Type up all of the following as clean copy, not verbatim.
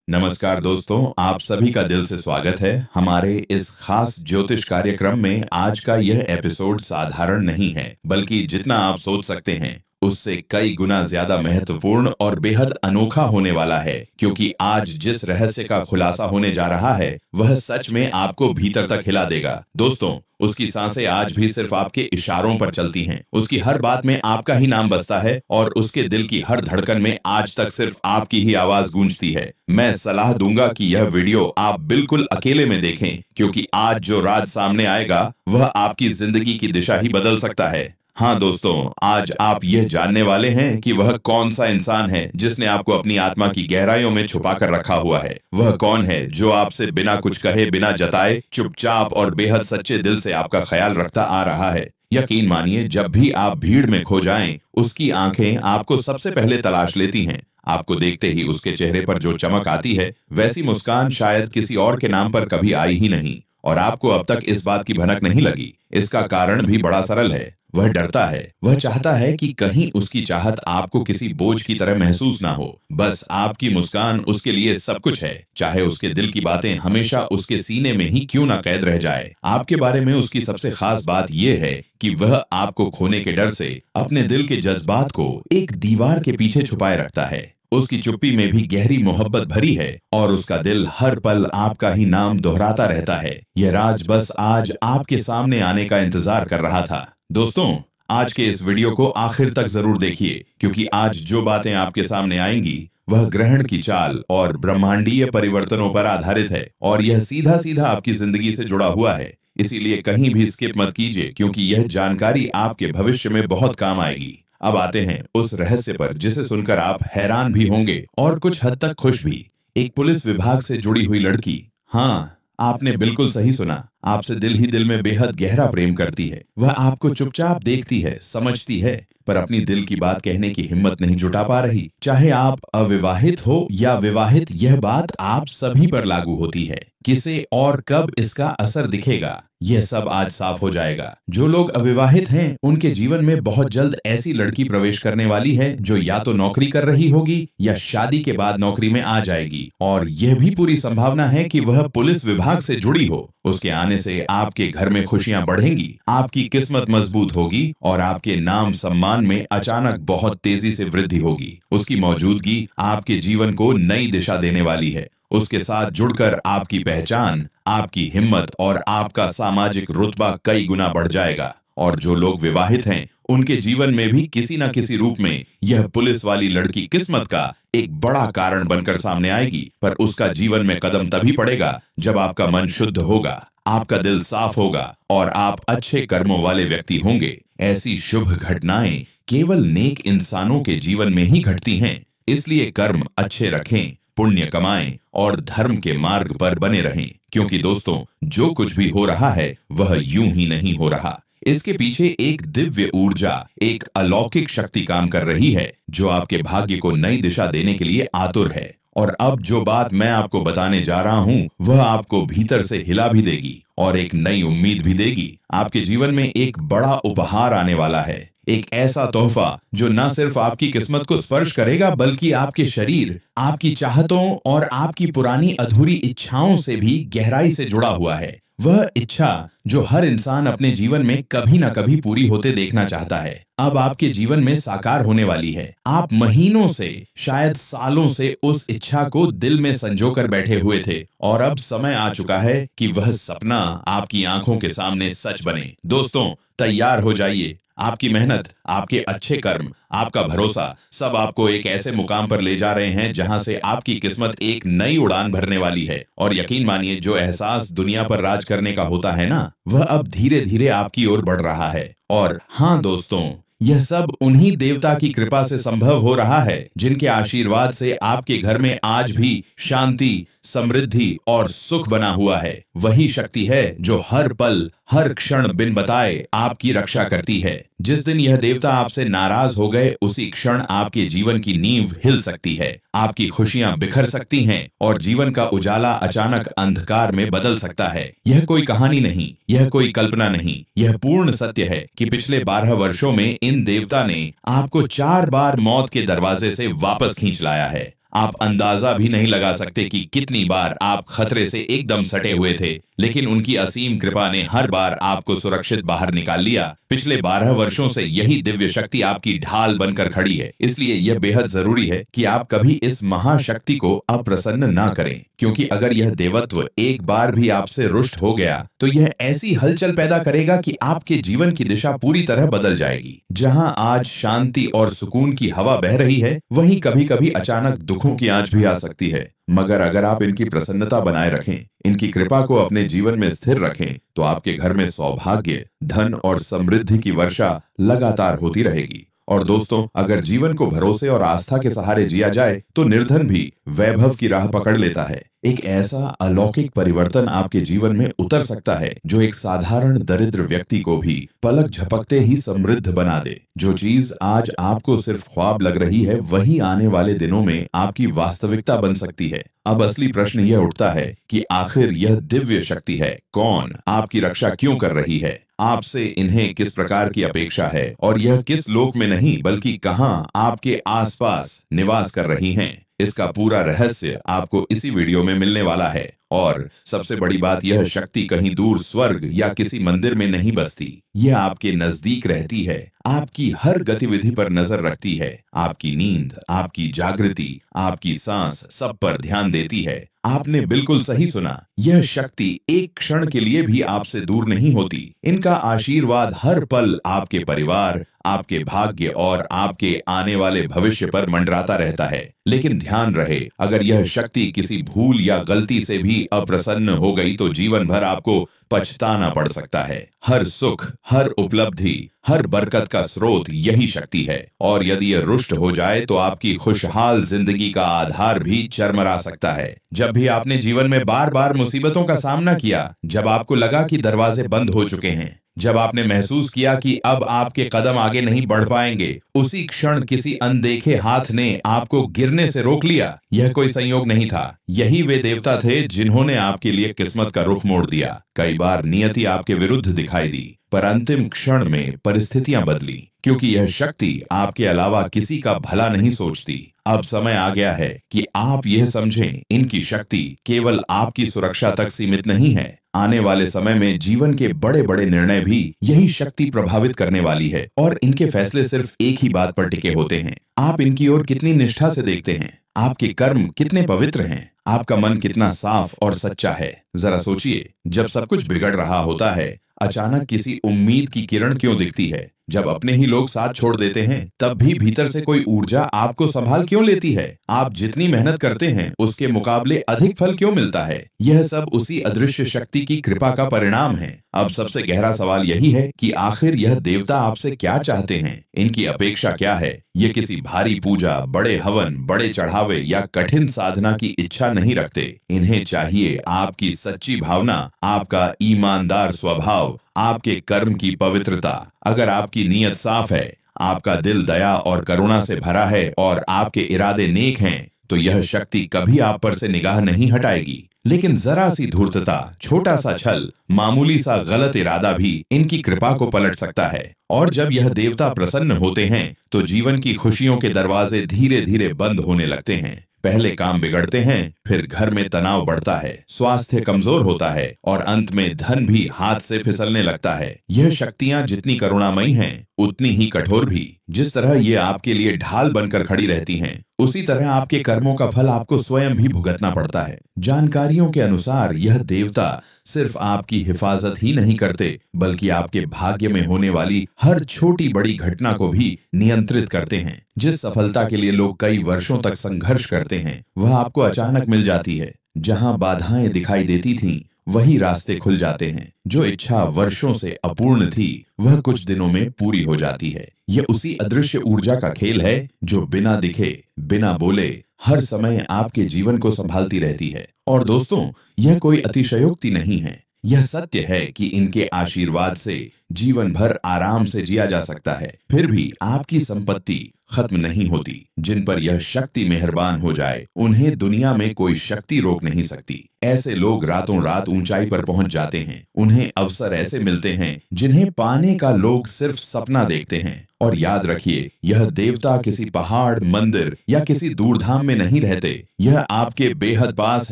नमस्कार दोस्तों, आप सभी का दिल से स्वागत है हमारे इस खास ज्योतिष कार्यक्रम में। आज का यह एपिसोड साधारण नहीं है, बल्कि जितना आप सोच सकते हैं उससे कई गुना ज्यादा महत्वपूर्ण और बेहद अनोखा होने वाला है। क्योंकि आज जिस रहस्य का खुलासा होने जा रहा है वह सच में आपको भीतर तक हिला देगा। दोस्तों, उसकी सांसें आज भी सिर्फ आपके इशारों पर चलती हैं, उसकी हर बात में आपका ही नाम बसता है और उसके दिल की हर धड़कन में आज तक सिर्फ आपकी ही आवाज गूंजती है। मैं सलाह दूंगा कि यह वीडियो आप बिल्कुल अकेले में देखें, क्योंकि आज जो राज सामने आएगा वह आपकी जिंदगी की दिशा ही बदल सकता है। हाँ दोस्तों, आज आप यह जानने वाले हैं कि वह कौन सा इंसान है जिसने आपको अपनी आत्मा की गहराइयों में छुपा कर रखा हुआ है। वह कौन है जो आपसे बिना कुछ कहे, बिना जताए, चुपचाप और बेहद सच्चे दिल से आपका ख्याल रखता आ रहा है। यकीन मानिए, जब भी आप भीड़ में खो जाएं, उसकी आंखें आपको सबसे पहले तलाश लेती हैं। आपको देखते ही उसके चेहरे पर जो चमक आती है, वैसी मुस्कान शायद किसी और के नाम पर कभी आई ही नहीं। और आपको अब तक इस बात की भनक नहीं लगी। इसका कारण भी बड़ा सरल है। वह डरता है, वह चाहता है कि कहीं उसकी चाहत आपको किसी बोझ की तरह महसूस ना हो। बस आपकी मुस्कान उसके लिए सब कुछ है, चाहे उसके दिल की बातें हमेशा उसके सीने में ही क्यों ना कैद रह जाए। आपके बारे में उसकी सबसे खास बात यह है कि वह आपको खोने के डर से अपने दिल के जज्बात को एक दीवार के पीछे छुपाए रखता है। उसकी चुप्पी में भी गहरी मोहब्बत भरी है और उसका दिल हर पल आपका ही नाम दोहराता रहता है। यह राज बस आज आपके सामने आने का इंतजार कर रहा था। दोस्तों, आज के इस वीडियो को आखिर तक जरूर देखिए, क्योंकि आज जो बातें आपके सामने आएंगी वह ग्रहण की चाल और ब्रह्मांडीय परिवर्तनों पर आधारित है और यह सीधा सीधा आपकी जिंदगी से जुड़ा हुआ है। इसीलिए कहीं भी स्किप मत कीजिए, क्योंकि यह जानकारी आपके भविष्य में बहुत काम आएगी। अब आते हैं उस रहस्य पर जिसे सुनकर आप हैरान भी होंगे और कुछ हद तक खुश भी। एक पुलिस विभाग से जुड़ी हुई लड़की, हाँ, आपने बिल्कुल सही सुना, आपसे दिल ही दिल में बेहद गहरा प्रेम करती है। वह आपको चुपचाप देखती है, समझती है, पर अपनी दिल की बात कहने की हिम्मत नहीं जुटा पा रही। चाहे आप अविवाहित हो या विवाहित, यह बात आप सभी पर लागू होती है। किसे और कब इसका असर दिखेगा, यह सब आज साफ हो जाएगा। जो लोग अविवाहित हैं, उनके जीवन में बहुत जल्द ऐसी लड़की प्रवेश करने वाली है जो या तो नौकरी कर रही होगी या शादी के बाद नौकरी में आ जाएगी। और यह भी पूरी संभावना है कि वह पुलिस विभाग से जुड़ी हो। उसके आने से आपके घर में खुशियां बढ़ेंगी, आपकी किस्मत मजबूत होगी और आपके नाम सम्मान में अचानक बहुत तेजी से वृद्धि होगी। उसकी मौजूदगी आपके जीवन को नई दिशा देने वाली है। उसके साथ जुड़कर आपकी पहचान, आपकी हिम्मत और आपका सामाजिक रुतबा कई गुना बढ़ जाएगा। और जो लोग विवाहित हैं, उनके जीवन में भी किसी न किसी रूप में यह पुलिस वाली लड़की किस्मत का एक बड़ा कारण बनकर सामने आएगी। पर उसका जीवन में कदम तभी पड़ेगा जब आपका मन शुद्ध होगा, आपका दिल साफ होगा और आप अच्छे कर्मों वाले व्यक्ति होंगे। ऐसी शुभ घटनाएं केवल नेक इंसानों के जीवन में ही घटती हैं। इसलिए कर्म अच्छे रखें, पुण्य कमाएं और धर्म के मार्ग पर बने रहें। क्योंकि दोस्तों, जो कुछ भी हो रहा है वह यूं ही नहीं हो रहा। इसके पीछे एक दिव्य ऊर्जा, एक अलौकिक शक्ति काम कर रही है जो आपके भाग्य को नई दिशा देने के लिए आतुर है। और अब जो बात मैं आपको बताने जा रहा हूं वह आपको भीतर से हिला भी देगी और एक नई उम्मीद भी देगी। आपके जीवन में एक बड़ा उपहार आने वाला है, एक ऐसा तोहफा जो न सिर्फ आपकी किस्मत को स्पर्श करेगा, बल्कि आपके शरीर, आपकी चाहतों और आपकी पुरानी अधूरी इच्छाओं से भी गहराई से जुड़ा हुआ है। वह इच्छा जो हर इंसान अपने जीवन में कभी ना कभी पूरी होते देखना चाहता है, अब आपके जीवन में साकार होने वाली है। आप महीनों से, शायद सालों से उस इच्छा को दिल में संजो कर बैठे हुए थे और अब समय आ चुका है कि वह सपना आपकी आंखों के सामने सच बने। दोस्तों, तैयार हो जाइए। आपकी मेहनत, आपके अच्छे कर्म, आपका भरोसा सब आपको एक ऐसे मुकाम पर ले जा रहे हैं जहां से आपकी किस्मत एक नई उड़ान भरने वाली है। और यकीन मानिए, जो एहसास दुनिया पर राज करने का होता है ना, वह अब धीरे धीरे आपकी ओर बढ़ रहा है। और हाँ दोस्तों, यह सब उन्हीं देवता की कृपा से संभव हो रहा है जिनके आशीर्वाद से आपके घर में आज भी शांति, समृद्धि और सुख बना हुआ है। वही शक्ति है जो हर पल, हर क्षण बिन बताए आपकी रक्षा करती है। जिस दिन यह देवता आपसे नाराज हो गए, उसी क्षण आपके जीवन की नींव हिल सकती है, आपकी खुशियां बिखर सकती हैं और जीवन का उजाला अचानक अंधकार में बदल सकता है। यह कोई कहानी नहीं, यह कोई कल्पना नहीं, यह पूर्ण सत्य है कि पिछले 12 वर्षों में इन देवता ने आपको 4 बार मौत के दरवाजे से वापस खींच लाया है। आप अंदाजा भी नहीं लगा सकते कि कितनी बार आप खतरे से एकदम सटे हुए थे, लेकिन उनकी असीम कृपा ने हर बार आपको सुरक्षित बाहर निकाल लिया। पिछले 12 वर्षों से यही दिव्य शक्ति आपकी ढाल बनकर खड़ी है। इसलिए यह बेहद जरूरी है कि आप कभी इस महाशक्ति को अप्रसन्न ना करें, क्योंकि अगर यह देवत्व एक बार भी आपसे रुष्ट हो गया तो यह ऐसी हलचल पैदा करेगा कि आपके जीवन की दिशा पूरी तरह बदल जाएगी। जहां आज शांति और सुकून की हवा बह रही है, वहीं कभी कभी अचानक दुखों की आंच भी आ सकती है। मगर अगर आप इनकी प्रसन्नता बनाए रखें, इनकी कृपा को अपने जीवन में स्थिर रखें, तो आपके घर में सौभाग्य, धन और समृद्धि की वर्षा लगातार होती रहेगी। और दोस्तों, अगर जीवन को भरोसे और आस्था के सहारे जिया जाए तो निर्धन भी वैभव की राह पकड़ लेता है। एक ऐसा अलौकिक परिवर्तन आपके जीवन में उतर सकता है जो एक साधारण दरिद्र व्यक्ति को भी पलक झपकते ही समृद्ध बना दे। जो चीज आज आपको सिर्फ ख्वाब लग रही है, वही आने वाले दिनों में आपकी वास्तविकता बन सकती है। अब असली प्रश्न यह उठता है कि आखिर यह दिव्य शक्ति है कौन, आपकी रक्षा क्यों कर रही है, आपसे इन्हें किस प्रकार की अपेक्षा है, और यह किस लोक में नहीं बल्कि कहां आपके आसपास निवास कर रही हैं। इसका पूरा रहस्य आपको इसी वीडियो में मिलने वाला है। और सबसे बड़ी बात, यह शक्ति कहीं दूर स्वर्ग या किसी मंदिर में नहीं बसती, यह आपके नजदीक रहती है, आपकी हर गतिविधि पर नजर रखती है, आपकी नींद, आपकी जागृति, आपकी सांस, सब पर ध्यान देती है। आपने बिल्कुल सही सुना, यह शक्ति एक क्षण के लिए भी आपसे दूर नहीं होती। इनका आशीर्वाद हर पल आपके परिवार, आपके भाग्य और आपके आने वाले भविष्य पर मंडराता रहता है। लेकिन ध्यान रहे, अगर यह शक्ति किसी भूल या गलती से भी अप्रसन्न हो गई तो जीवन भर आपको पछताना पड़ सकता है। हर सुख, हर उपलब्धि, हर बरकत का स्रोत यही शक्ति है, और यदि यह रुष्ट हो जाए तो आपकी खुशहाल जिंदगी का आधार भी चरमरा सकता है। जब भी आपने जीवन में बार बार मुसीबतों का सामना किया, जब आपको लगा कि दरवाजे बंद हो चुके हैं, जब आपने महसूस किया कि अब आपके कदम आगे नहीं बढ़ पाएंगे, उसी क्षण किसी अनदेखे हाथ ने आपको गिरने से रोक लिया। यह कोई संयोग नहीं था, यही वे देवता थे जिन्होंने आपके लिए किस्मत का रुख मोड़ दिया। कई बार नियति आपके विरुद्ध दिखाई दी, पर अंतिम क्षण में परिस्थितियां बदली, क्योंकि यह शक्ति आपके अलावा किसी का भला नहीं सोचती। अब समय आ गया है कि आप यह समझें, इनकी शक्ति केवल आपकी सुरक्षा तक सीमित नहीं है। आने वाले समय में जीवन के बड़े बड़े निर्णय भी यही शक्ति प्रभावित करने वाली है, और इनके फैसले सिर्फ एक ही बात पर टिके होते हैं। आप इनकी ओर कितनी निष्ठा से देखते हैं, आपके कर्म कितने पवित्र हैं, आपका मन कितना साफ और सच्चा है। जरा सोचिए, जब सब कुछ बिगड़ रहा होता है, अचानक किसी उम्मीद की किरण क्यों दिखती है? जब अपने ही लोग साथ छोड़ देते हैं, तब भी भीतर से कोई ऊर्जा आपको संभाल क्यों लेती है? आप जितनी मेहनत करते हैं, उसके मुकाबले अधिक फल क्यों मिलता है? यह सब उसी अदृश्य शक्ति की कृपा का परिणाम है। अब सबसे गहरा सवाल यही है कि आखिर यह देवता आपसे क्या चाहते हैं? इनकी अपेक्षा क्या है? ये किसी भारी पूजा, बड़े हवन, बड़े चढ़ावे या कठिन साधना की इच्छा नहीं रखते। इन्हें चाहिए आपकी सच्ची भावना, आपका ईमानदार स्वभाव, आपके कर्म की पवित्रता। अगर आपकी नीयत साफ है, आपका दिल दया और करुणा से भरा है और आपके इरादे नेक हैं, तो यह शक्ति कभी आप पर से निगाह नहीं हटाएगी। लेकिन जरा सी धूर्तता, छोटा सा छल, मामूली सा गलत इरादा भी इनकी कृपा को पलट सकता है। और जब यह देवता प्रसन्न होते हैं तो जीवन की खुशियों के दरवाजे धीरे धीरे बंद होने लगते हैं। पहले काम बिगड़ते हैं, फिर घर में तनाव बढ़ता है, स्वास्थ्य कमजोर होता है और अंत में धन भी हाथ से फिसलने लगता है। यह शक्तियां जितनी करुणामयी हैं, उतनी ही कठोर भी। जिस तरह ये आपके लिए ढाल बनकर खड़ी रहती हैं, उसी तरह आपके कर्मों का फल आपको स्वयं भी भुगतना पड़ता है। जानकारियों के अनुसार यह देवता सिर्फ आपकी हिफाजत ही नहीं करते, बल्कि आपके भाग्य में होने वाली हर छोटी बड़ी घटना को भी नियंत्रित करते हैं। जिस सफलता के लिए लोग कई वर्षों तक संघर्ष करते हैं, वह आपको अचानक मिल जाती है। जहां बाधाएं दिखाई देती थीं, वही रास्ते खुल जाते हैं। जो इच्छा वर्षों से अपूर्ण थी, वह कुछ दिनों में पूरी हो जाती है। यह उसी अदृश्य ऊर्जा का खेल है जो बिना दिखे, बिना बोले हर समय आपके जीवन को संभालती रहती है। और दोस्तों, यह कोई अतिशयोक्ति नहीं है, यह सत्य है कि इनके आशीर्वाद से जीवन भर आराम से जिया जा सकता है, फिर भी आपकी संपत्ति खत्म नहीं होती। जिन पर यह शक्ति मेहरबान हो जाए उन्हें दुनिया में कोई शक्ति रोक नहीं सकती। ऐसे लोग रातों रात ऊंचाई पर पहुंच जाते हैं। उन्हें अवसर ऐसे मिलते हैं जिन्हें पाने का लोग सिर्फ सपना देखते हैं। और याद रखिए, यह देवता किसी पहाड़, मंदिर या किसी दूरधाम में नहीं रहते। यह आपके बेहद पास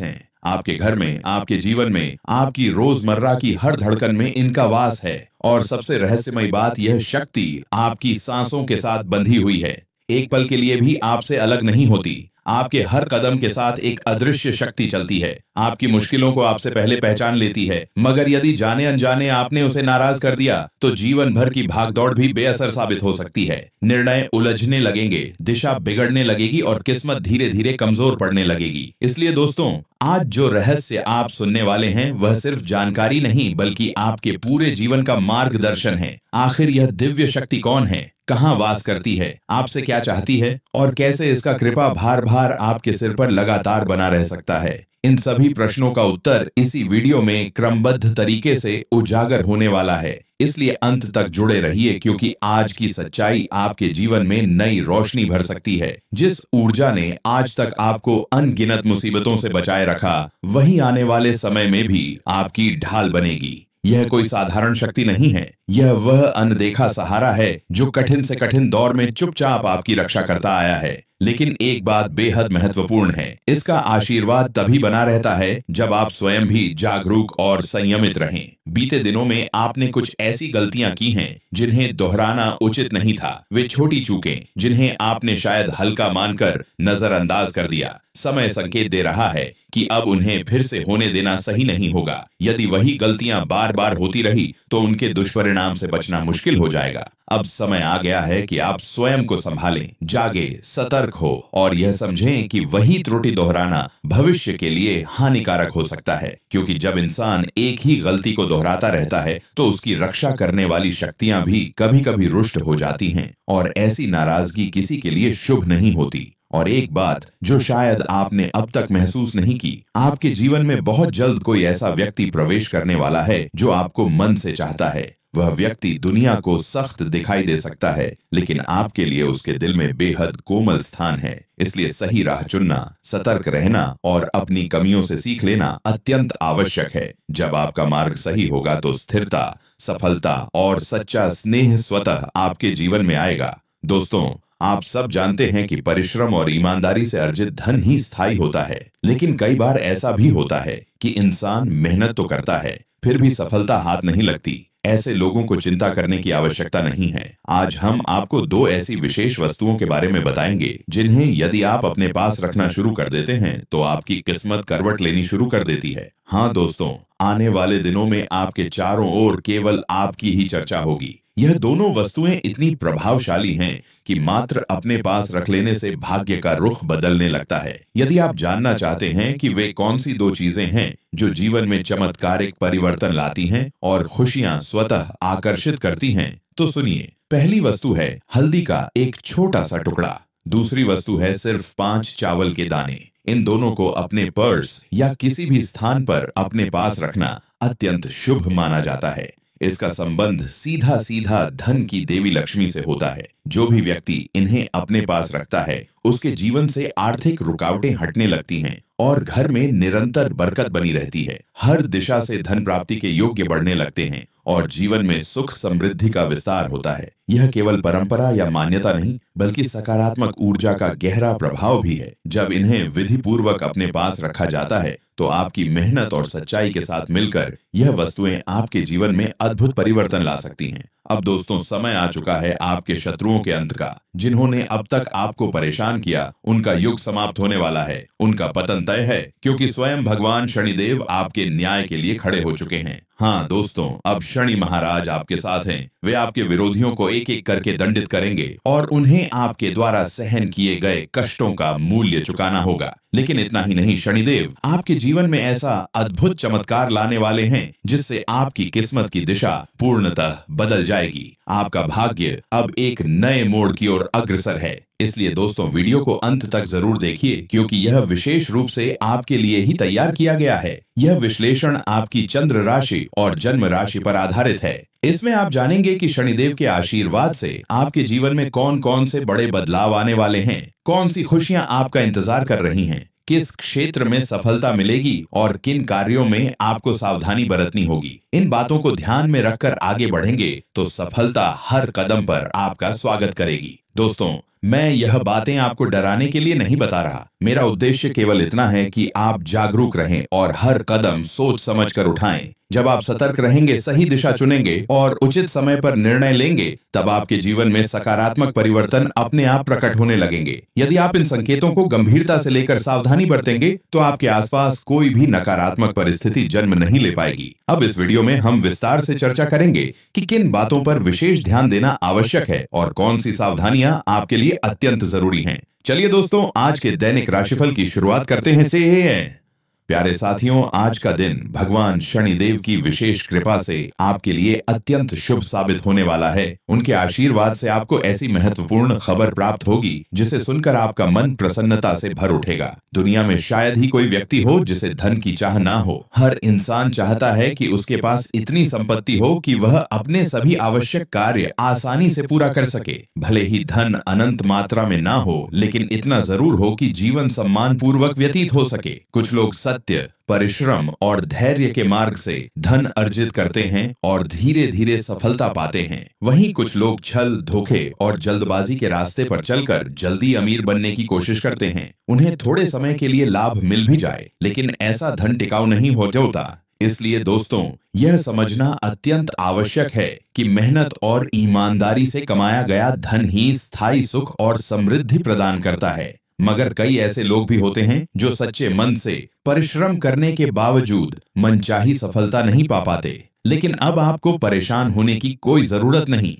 हैं। आपके घर में, आपके जीवन में, आपकी रोजमर्रा की हर धड़कन में इनका वास है। और सबसे रहस्यमय बात, यह शक्ति आपकी सांसों के साथ बंधी हुई है। एक पल के लिए भी आपसे अलग नहीं होती। आपके हर कदम के साथ एक अदृश्य शक्ति चलती है। आपकी मुश्किलों को आपसे पहले पहचान लेती है, मगर यदि जाने अनजाने आपने उसे नाराज कर दिया तो जीवन भर की भागदौड़ भी बेअसर साबित हो सकती है। निर्णय उलझने लगेंगे, दिशा बिगड़ने लगेगी और किस्मत धीरे धीरे कमजोर पड़ने लगेगी। इसलिए दोस्तों, आज जो रहस्य आप सुनने वाले हैं वह सिर्फ जानकारी नहीं बल्कि आपके पूरे जीवन का मार्गदर्शन है। आखिर यह दिव्य शक्ति कौन है, कहाँ वास करती है, आपसे क्या चाहती है और कैसे इसका कृपा भार भार आपके सिर पर लगातार बना रह सकता है, इन सभी प्रश्नों का उत्तर इसी वीडियो में क्रमबद्ध तरीके से उजागर होने वाला है। इसलिए अंत तक जुड़े रहिए, क्योंकि आज की सच्चाई आपके जीवन में नई रोशनी भर सकती है। जिस ऊर्जा ने आज तक आपको अनगिनत मुसीबतों से बचाए रखा, वही आने वाले समय में भी आपकी ढाल बनेगी। यह कोई साधारण शक्ति नहीं है, यह वह अनदेखा सहारा है जो कठिन से कठिन दौर में चुपचाप आपकी रक्षा करता आया है। लेकिन एक बात बेहद महत्वपूर्ण है, इसका आशीर्वाद तभी बना रहता है जब आप स्वयं भी जागरूक और संयमित रहें। बीते दिनों में आपने कुछ ऐसी गलतियां की हैं जिन्हें दोहराना उचित नहीं था। वे छोटी चूकें जिन्हें आपने शायद हल्का मानकर नजरअंदाज कर दिया। समय संकेत दे रहा है कि अब उन्हें फिर से होने देना सही नहीं होगा। यदि वही गलतियां बार बार होती रही तो उनके दुष्परिणाम से बचना मुश्किल हो जाएगा। अब समय आ गया है कि आप स्वयं को संभालें, जागे, सतर्क हो और यह समझें कि वही त्रुटि दोहराना भविष्य के लिए हानिकारक हो सकता है। क्योंकि जब इंसान एक ही गलती को दोहराता रहता है तो उसकी रक्षा करने वाली शक्तियां भी कभी कभी रुष्ट हो जाती हैं और ऐसी नाराजगी किसी के लिए शुभ नहीं होती। और एक बात जो शायद आपने अब तक महसूस नहीं की, आपके जीवन में बहुत जल्द कोई ऐसा व्यक्ति प्रवेश करने वाला है जो आपको मन से चाहता है। वह व्यक्ति दुनिया को सख्त दिखाई दे सकता है, लेकिन आपके लिए उसके दिल में बेहद कोमल स्थान है। इसलिए सही राह चुनना, सतर्क रहना और अपनी कमियों से सीख लेना अत्यंत आवश्यक है। जब आपका मार्ग सही होगा तो स्थिरता, सफलता और सच्चा स्नेह स्वतः आपके जीवन में आएगा। दोस्तों, आप सब जानते हैं कि परिश्रम और ईमानदारी से अर्जित धन ही स्थायी होता है, लेकिन कई बार ऐसा भी होता है कि इंसान मेहनत तो करता है फिर भी सफलता हाथ नहीं लगती। ऐसे लोगों को चिंता करने की आवश्यकता नहीं है। आज हम आपको दो ऐसी विशेष वस्तुओं के बारे में बताएंगे जिन्हें यदि आप अपने पास रखना शुरू कर देते हैं तो आपकी किस्मत करवट लेनी शुरू कर देती है। हाँ दोस्तों, आने वाले दिनों में आपके चारों ओर केवल आपकी ही चर्चा होगी। यह दोनों वस्तुएं इतनी प्रभावशाली हैं कि मात्र अपने पास रख लेने से भाग्य का रुख बदलने लगता है। यदि आप जानना चाहते हैं कि वे कौन सी दो चीजें हैं जो जीवन में चमत्कारिक परिवर्तन लाती हैं और खुशियां स्वतः आकर्षित करती हैं, तो सुनिए। पहली वस्तु है हल्दी का एक छोटा सा टुकड़ा। दूसरी वस्तु है सिर्फ 5 चावल के दाने। इन दोनों को अपने पर्स या किसी भी स्थान पर अपने पास रखना अत्यंत शुभ माना जाता है। इसका संबंध सीधा सीधा धन की देवी लक्ष्मी से होता है। जो भी व्यक्ति इन्हें अपने पास रखता है उसके जीवन से आर्थिक रुकावटें हटने लगती हैं और घर में निरंतर बरकत बनी रहती है। हर दिशा से धन प्राप्ति के योग्य बढ़ने लगते हैं और जीवन में सुख समृद्धि का विस्तार होता है। यह केवल परंपरा या मान्यता नहीं बल्कि सकारात्मक ऊर्जा का गहरा प्रभाव भी है। जब इन्हें विधि पूर्वक अपने पास रखा जाता है तो आपकी मेहनत और सच्चाई के साथ मिलकर यह वस्तुएं आपके जीवन में अद्भुत परिवर्तन ला सकती हैं। अब दोस्तों, समय आ चुका है आपके शत्रुओं के अंत का। जिन्होंने अब तक आपको परेशान किया उनका युग समाप्त होने वाला है। उनका पतन तय है, क्योंकि स्वयं भगवान शनिदेव आपके न्याय के लिए खड़े हो चुके हैं। हाँ दोस्तों, अब शनि महाराज आपके साथ हैं। वे आपके विरोधियों को एक एक करके दंडित करेंगे और उन्हें आपके द्वारा सहन किए गए कष्टों का मूल्य चुकाना होगा। लेकिन इतना ही नहीं, शनिदेव आपके जीवन में ऐसा अद्भुत चमत्कार लाने वाले हैं जिससे आपकी किस्मत की दिशा पूर्णतः बदल जाएगी। आपका भाग्य अब एक नए मोड़ की ओर ओर अग्रसर है। इसलिए दोस्तों वीडियो को अंत तक जरूर देखिए, क्योंकि यह विशेष रूप से आपके लिए ही तैयार किया गया है। यह विश्लेषण आपकी चंद्र राशि और जन्म राशि पर आधारित है। इसमें आप जानेंगे कि शनिदेव के आशीर्वाद से आपके जीवन में कौन कौन से बड़े बदलाव आने वाले हैं, कौन सी खुशियां आपका इंतजार कर रही हैं, किस क्षेत्र में सफलता मिलेगी और किन कार्यों में आपको सावधानी बरतनी होगी। इन बातों को ध्यान में रखकर आगे बढ़ेंगे तो सफलता हर कदम पर आपका स्वागत करेगी। दोस्तों, मैं यह बातें आपको डराने के लिए नहीं बता रहा। मेरा उद्देश्य केवल इतना है कि आप जागरूक रहें और हर कदम सोच समझकर उठाएं। जब आप सतर्क रहेंगे, सही दिशा चुनेंगे और उचित समय पर निर्णय लेंगे, तब आपके जीवन में सकारात्मक परिवर्तन अपने आप प्रकट होने लगेंगे। यदि आप इन संकेतों को गंभीरता से लेकर सावधानी बरतेंगे तो आपके आसपास कोई भी नकारात्मक परिस्थिति जन्म नहीं ले पाएगी। अब इस वीडियो में हम विस्तार से चर्चा करेंगे कि किन बातों पर विशेष ध्यान देना आवश्यक है और कौन सी सावधानियां आपके लिए अत्यंत जरूरी हैं। चलिए दोस्तों, आज के दैनिक राशिफल की शुरुआत करते हैं से प्यारे साथियों, आज का दिन भगवान शनिदेव की विशेष कृपा से आपके लिए अत्यंत शुभ साबित होने वाला है। उनके आशीर्वाद से आपको ऐसी महत्वपूर्ण खबर प्राप्त होगी जिसे सुनकर आपका मन प्रसन्नता से भर उठेगा। दुनिया में शायद ही कोई व्यक्ति हो जिसे धन की चाह ना हो। हर इंसान चाहता है कि उसके पास इतनी संपत्ति हो कि वह अपने सभी आवश्यक कार्य आसानी से पूरा कर सके। भले ही धन अनंत मात्रा में ना हो, लेकिन इतना जरूर हो कि जीवन सम्मान पूर्वक व्यतीत हो सके। कुछ लोग सत्य, परिश्रम और धैर्य के मार्ग से धन अर्जित करते हैं और धीरे धीरे सफलता पाते हैं। वहीं कुछ लोग छल, धोखे और जल्दबाजी के रास्ते पर चलकर जल्दी अमीर बनने की कोशिश करते हैं। उन्हें थोड़े समय के लिए लाभ मिल भी जाए, लेकिन ऐसा धन टिकाऊ नहीं हो जाता। इसलिए दोस्तों, यह समझना अत्यंत आवश्यक है कि मेहनत और ईमानदारी से कमाया गया धन ही स्थायी सुख और समृद्धि प्रदान करता है। मगर कई ऐसे लोग भी होते हैं जो सच्चे मन से परिश्रम करने के बावजूद मनचाही सफलता नहीं पा पाते। लेकिन अब आपको परेशान होने की कोई जरूरत नहीं।